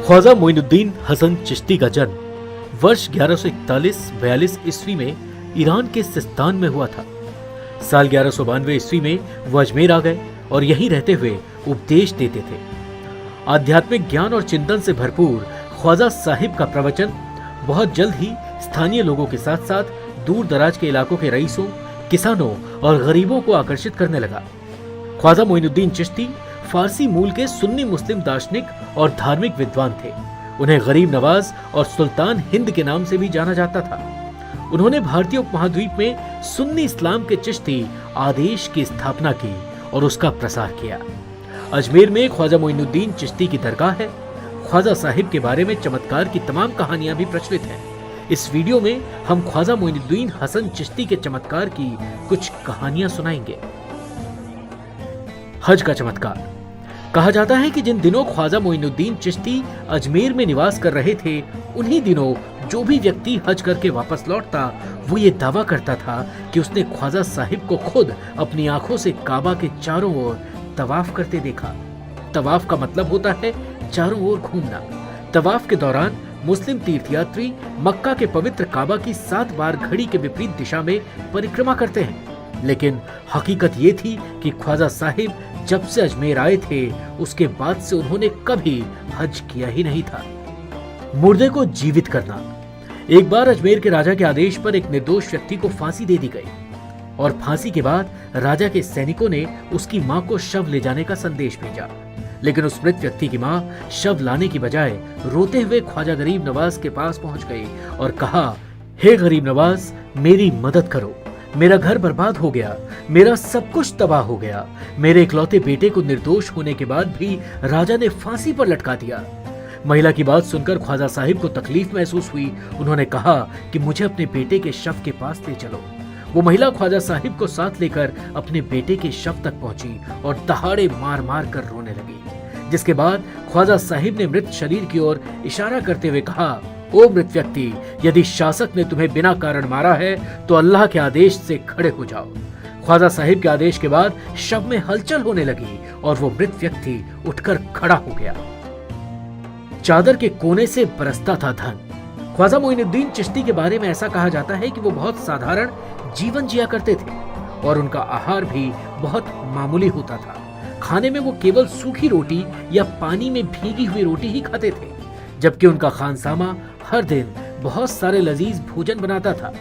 ख्वाजा मोइनुद्दीन हसन चिश्ती का जन्म वर्ष 1141-42 ईस्वी में ईरान के सिस्तान में हुआ था। साल 1192 ईस्वी में वो अजमेर आ गए और यहीं रहते हुए उपदेश देते थे। आध्यात्मिक ज्ञान और चिंतन से भरपूर ख्वाजा साहिब का प्रवचन बहुत जल्द ही स्थानीय लोगों के साथ साथ दूर दराज के इलाकों के रईसों, किसानों और गरीबों को आकर्षित करने लगा। ख्वाजा मोइनुद्दीन चिश्ती फारसी मूल के सुन्नी मुस्लिम दार्शनिक और धार्मिक विद्वान थे। उन्हें गरीब नवाज और सुल्तान हिंद के नाम से भी जाना जाता था। उन्होंने भारतीय उपमहाद्वीप में सुन्नी इस्लाम के चिश्ती आदेश की स्थापना की और उसका प्रसार किया। अजमेर में ख्वाजा मोइनुद्दीन चिश्ती की दरगाह है। ख्वाजा साहिब के बारे में चमत्कार की तमाम कहानियां भी प्रचलित हैं। इस वीडियो में हम ख्वाजा मोइनुद्दीन हसन चिश्ती के चमत्कार की कुछ कहानियां सुनाएंगे। हज का चमत्कार। कहा जाता है कि जिन दिनों ख्वाजा मोइनुद्दीन चिश्ती अजमेर में निवास कर रहे थे, उन्हीं दिनों जो भी व्यक्ति हज करके वापस लौटता, वो ये दावा करता था कि उसने ख्वाजा साहिब को खुद अपनी आंखों से काबा के चारों ओर तवाफ करते देखा। तवाफ का मतलब होता है चारों ओर घूमना। तवाफ के दौरान मुस्लिम तीर्थयात्री मक्का के पवित्र काबा की 7 बार घड़ी के विपरीत दिशा में परिक्रमा करते हैं। लेकिन हकीकत ये थी कि ख्वाजा साहिब जब से अजमेर आए थे, उसके बाद से उन्होंने कभी हज किया ही नहीं था। मुर्दे को जीवित करना। एक बार अजमेर के राजा के आदेश पर एक निर्दोष व्यक्ति को फांसी दे दी गई और फांसी के बाद राजा के सैनिकों ने उसकी मां को शव ले जाने का संदेश भेजा। लेकिन उस मृत व्यक्ति की मां शव लाने की बजाय रोते हुए ख्वाजा गरीब नवाज के पास पहुंच गई और कहा, हे गरीब नवाज, मेरी मदद करो। मेरा घर बर्बाद हो गया, मेरा सब कुछ तबाह हो गया। मेरे इकलौते बेटे को निर्दोष होने के बाद भी राजा ने फांसी पर लटका दिया। महिला की बात सुनकर ख्वाजा साहिब को तकलीफ महसूस हुई। उन्होंने कहा कि मुझे अपने बेटे के शव के पास ले चलो। वो महिला ख्वाजा साहिब को साथ लेकर अपने बेटे के शव तक पहुंची और दहाड़े मार मार कर रोने लगी। जिसके बाद ख्वाजा साहिब ने मृत शरीर की ओर इशारा करते हुए कहा, ओ मृत व्यक्ति, यदि शासक ने तुम्हें बिना कारण मारा है तो अल्लाह के आदेश से खड़े हो जाओ। ख्वाजा साहिब के आदेश के बाद शव में हलचल होने लगी और वो मृत व्यक्ति उठकर खड़ा हो गया। चादर के कोने से बरसता था धन। ख्वाजा मोइनुद्दीन चिश्ती के बारे में ऐसा कहा जाता है कि वो बहुत साधारण जीवन जिया करते थे और उनका आहार भी बहुत मामूली होता था। खाने में वो केवल सूखी रोटी या पानी में भीगी हुई रोटी ही खाते थे, जबकि उनका खानसामा हर दिन बहुत सारे लजीज भोजन बनाता था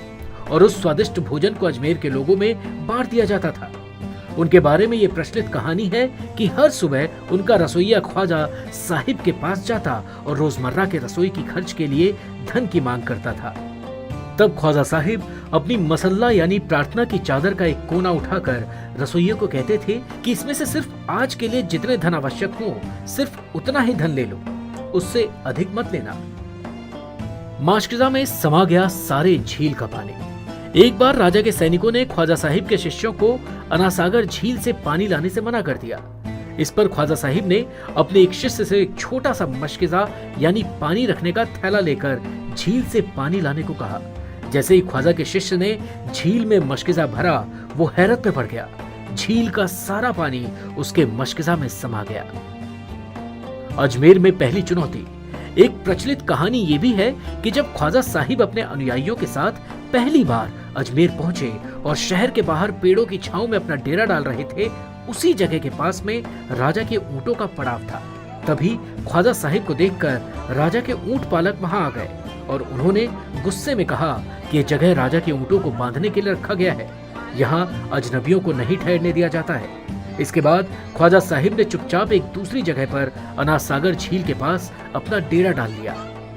और उस स्वादिष्ट भोजन को अजमेर के लोगों में बांट दिया जाता था। उनके बारे में ये प्रचलित कहानी है कि हर सुबह उनका रसोइया ख्वाजा साहिब के पास जाता और रोजमर्रा के रसोई की खर्च के लिए धन की मांग करता था। तब ख्वाजा साहिब अपनी मसल्ला यानी प्रार्थना की चादर का एक कोना उठाकर रसोइये को कहते थे कि इसमें से सिर्फ आज के लिए जितने धन आवश्यक हो, सिर्फ उतना ही धन ले लो, उससे अधिक मत लेना। माशकिज़ा में समा गया सारे झील का पानी। एक बार राजा के सैनिकों ने ख्वाजा साहिब के शिष्यों को अनासागर झील से पानी लाने से मना कर दिया। इस पर ख्वाजा साहिब ने अपने एक शिष्य से एक छोटा सा मशकिज़ा यानी पानी रखने का थैला लेकर झील से पानी लाने को कहा। जैसे ही ख्वाजा के शिष्य ने झील में मशकिज़ा भरा, वो हैरत में पड़ गया। झील का सारा पानी उसके मशकिज़ा में समा गया। अजमेर में पहली चुनौती। एक प्रचलित कहानी ये भी है कि जब ख्वाजा साहिब अपने अनुयायियों के साथ पहली बार अजमेर पहुंचे और शहर के बाहर पेड़ों की छांव में अपना डेरा डाल रहे थे, उसी जगह के पास में राजा के ऊंटों का पड़ाव था। तभी ख्वाजा साहिब को देखकर राजा के ऊंट पालक वहां आ गए और उन्होंने गुस्से में कहा कि यह जगह राजा के ऊंटों को बांधने के लिए रखा गया है, यहाँ अजनबियों को नहीं ठहरने दिया जाता है। इसके बाद ख्वाजा साहिब ने चुपचाप एक दूसरी जगह पर अनासागर झील के पास अपना डेरा डाल लिया।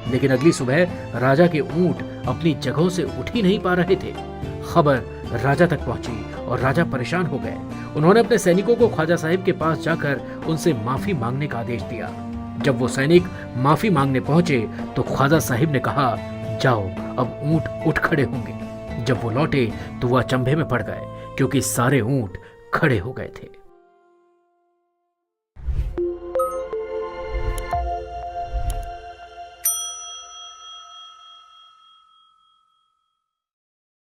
लेकिन अगली सुबह राजा के ऊंट अपनी जगहों से उठ ही नहीं पा रहे थे। खबर राजा तक पहुंची और राजा परेशान हो गए। उन्होंने अपने सैनिकों को ख्वाजा साहिब के पास जाकर उनसे माफी मांगने का आदेश दिया। जब वो सैनिक माफी मांगने पहुंचे तो ख्वाजा साहिब ने कहा, जाओ, अब ऊंट उठ खड़े होंगे। जब वो लौटे तो वह अचंभे में पड़ गए क्योंकि सारे ऊंट खड़े हो गए थे।